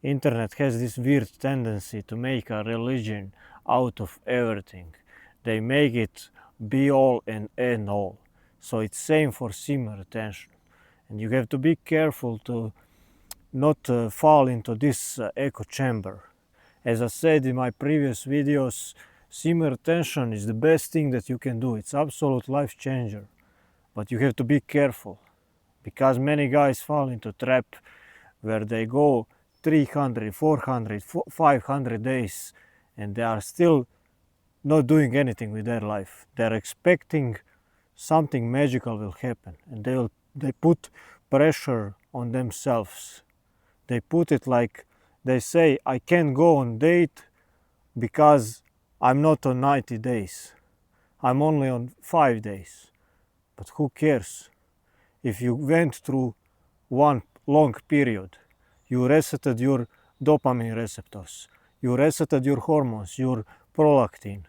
Internet has this weird tendency to make a religion out of everything. They make it be all and end all. So it's same for semen retention. And you have to be careful to not fall into this echo chamber. As I said in my previous videos, semen retention is the best thing that you can do. It's absolute life changer. But you have to be careful, because many guys fall into trap where they go 300, 400, 500 days and they are still not doing anything with their life. They're expecting something magical will happen, and they put pressure on themselves. They put it like they say, I can't go on date because I'm not on 90 days. I'm only on 5 days. But who cares? If you went through one long period, you resetted your dopamine receptors, you resetted your hormones, your prolactin,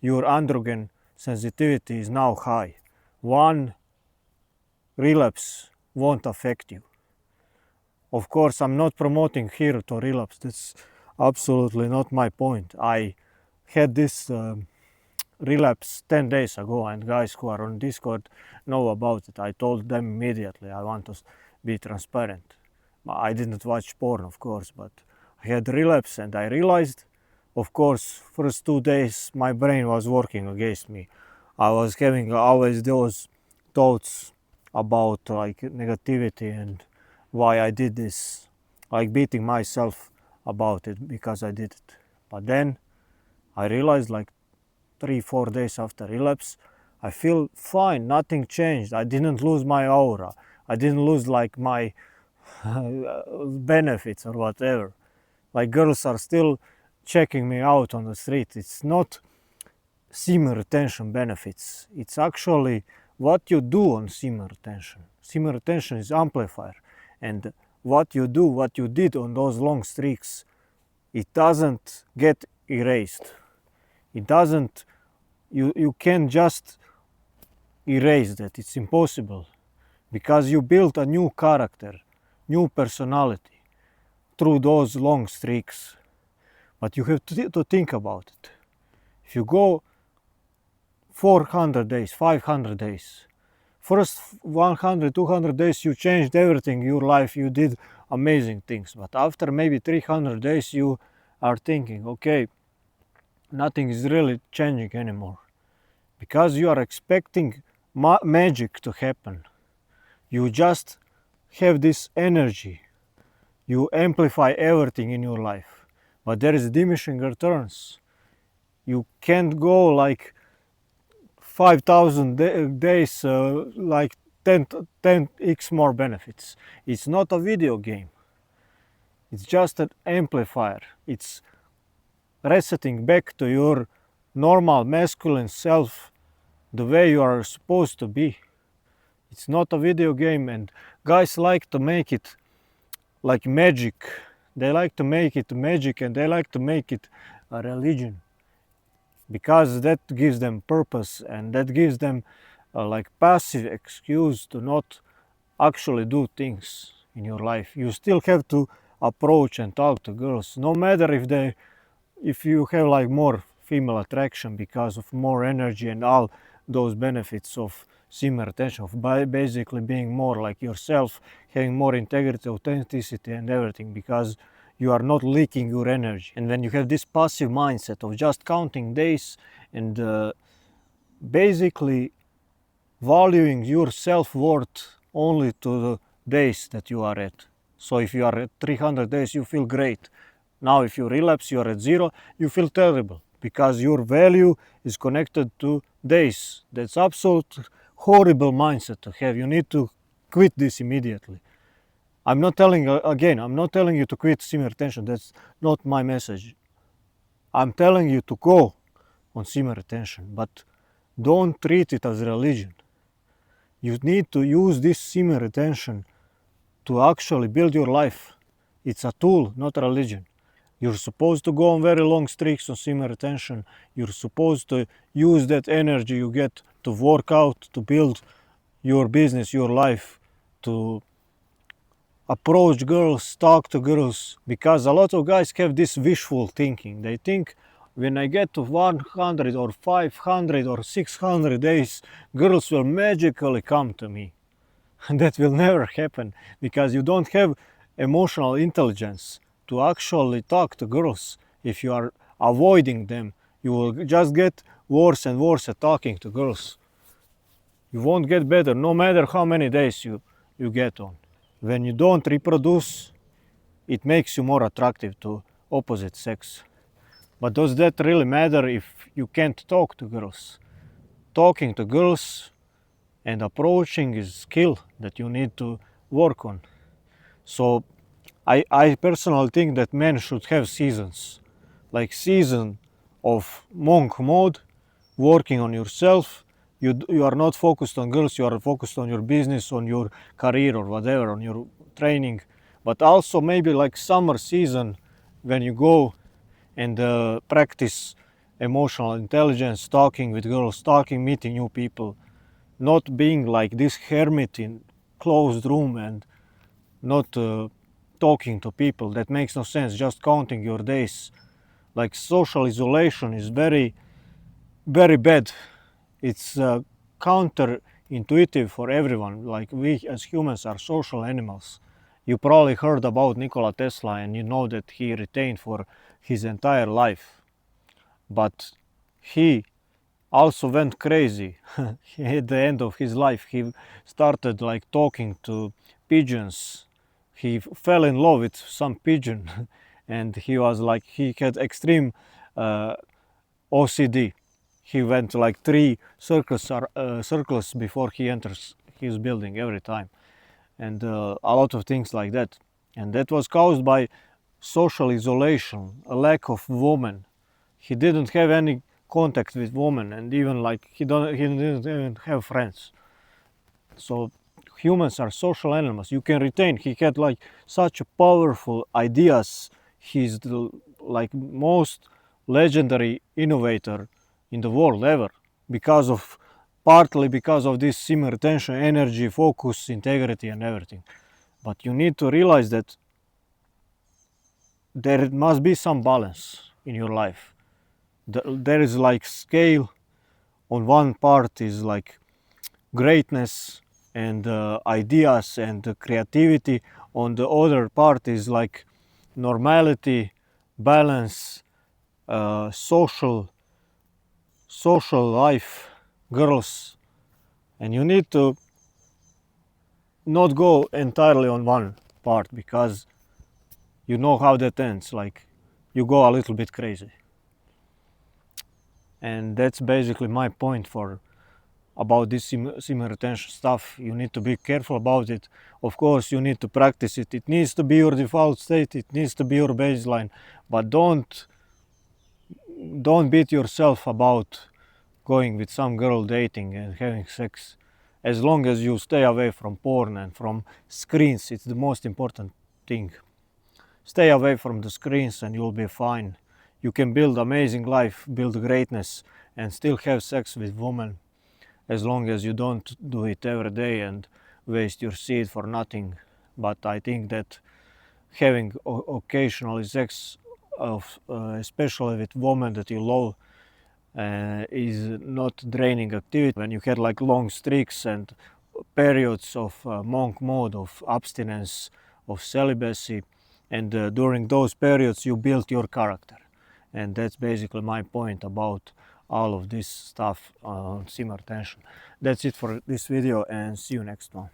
your androgen sensitivity is now high. One relapse won't affect you. Of course, I'm not promoting here to relapse. That's absolutely not my point. I had this relapse 10 days ago, and guys who are on Discord know about it. I told them immediately. I want to be transparent. I didn't watch porn, of course, but I had relapse, and I realized, of course, first 2 days my brain was working against me. I was having always those thoughts about like negativity and why I did this, like beating myself about it because I did it. But then I realized, like 3-4 days after relapse, I feel fine, nothing changed. I didn't lose my aura. I didn't lose like my benefits or whatever. Like girls are still checking me out on the street. It's not semen retention benefits. It's actually what you do on semen retention. Semen retention is amplifier, and what you do, what you did on those long streaks, it doesn't get erased. It doesn't, you can't just erase that. It's impossible, because you built a new character, new personality through those long streaks. But you have to think about it. If you go 400 days, 500 days, first 100, 200 days you changed everything, your life, you did amazing things. But after maybe 300 days you are thinking, okay, nothing is really changing anymore. Because you are expecting magic to happen. You just have this energy. You amplify everything in your life. But there is diminishing returns. You can't go like 5,000 days, like 10x more benefits. It's not a video game. It's just an amplifier. It's resetting back to your normal masculine self, the way you are supposed to be. It's not a video game, and guys like to make it like magic. They like to make it magic, and they like to make it a religion, because that gives them purpose, and that gives them like passive excuse to not actually do things in your life. You still have to approach and talk to girls, no matter if you have like more female attraction because of more energy and all those benefits of semen retention, of basically being more like yourself, having more integrity, authenticity and everything, because you are not leaking your energy. And when you have this passive mindset of just counting days and basically valuing your self-worth only to the days that you are at. So if you are at 300 days, you feel great. Now if you relapse, you are at 0, you feel terrible, because your value is connected to days. That's absolute horrible mindset to have. You need to quit this immediately. I'm not telling you to quit semen retention. That's not my message. I'm telling you to go on semen retention, but don't treat it as religion. You need to use this semen retention to actually build your life. It's a tool, not a religion. You're supposed to go on very long streaks on semen retention. You're supposed to use that energy you get to work out, to build your business, your life, to approach girls, talk to girls, because a lot of guys have this wishful thinking. They think when I get to 100 or 500 or 600 days, girls will magically come to me. And that will never happen because you don't have emotional intelligence to actually talk to girls. If you are avoiding them, you will just get worse and worse at talking to girls. You won't get better no matter how many days you get on. When you don't reproduce, it makes you more attractive to opposite sex. But does that really matter if you can't talk to girls? Talking to girls and approaching is skill that you need to work on. So I personally think that men should have seasons, like season of monk mode, working on yourself. You are not focused on girls, you are focused on your business, on your career or whatever, on your training. But also maybe like summer season when you go and practice emotional intelligence, talking with girls, talking, meeting new people, not being like this hermit in closed room and not talking to people. That makes no sense. Just counting your days. Like social isolation is very, very bad. It's counterintuitive for everyone. Like we as humans are social animals. You probably heard about Nikola Tesla and you know that he retained for his entire life. But he also went crazy at the end of his life. He started like talking to pigeons. He fell in love with some pigeon and he was like, he had extreme uh, OCD. He went like 3 circles before he enters his building every time, and a lot of things like that. And that was caused by social isolation, a lack of women. He didn't have any contact with women, and even like he didn't even have friends. So humans are social animals. You can retain. He had like such powerful ideas. He's the like most legendary innovator in the world ever because of partly because of this semen retention, energy, focus, integrity, and everything. But you need to realize that there must be some balance in your life. There is like scale. On one part is like greatness and ideas and creativity. On the other part is like normality, balance, social life, girls, and you need to not go entirely on one part because you know how that ends. Like you go a little bit crazy, and that's basically my point for about this semen retention stuff. You need to be careful about it. Of course, you need to practice it. It needs to be your default state. It needs to be your baseline. But don't beat yourself about going with some girl dating and having sex. As long as you stay away from porn and from screens, it's the most important thing. Stay away from the screens and you'll be fine. You can build amazing life, build greatness, and still have sex with women as long as you don't do it every day and waste your seed for nothing. But I think that having occasionally sex, especially with women that you love, is not draining activity. When you had like long streaks and periods of monk mode, of abstinence, of celibacy, and during those periods you built your character. And that's basically my point about all of this stuff on semen retention. That's it for this video and see you next one.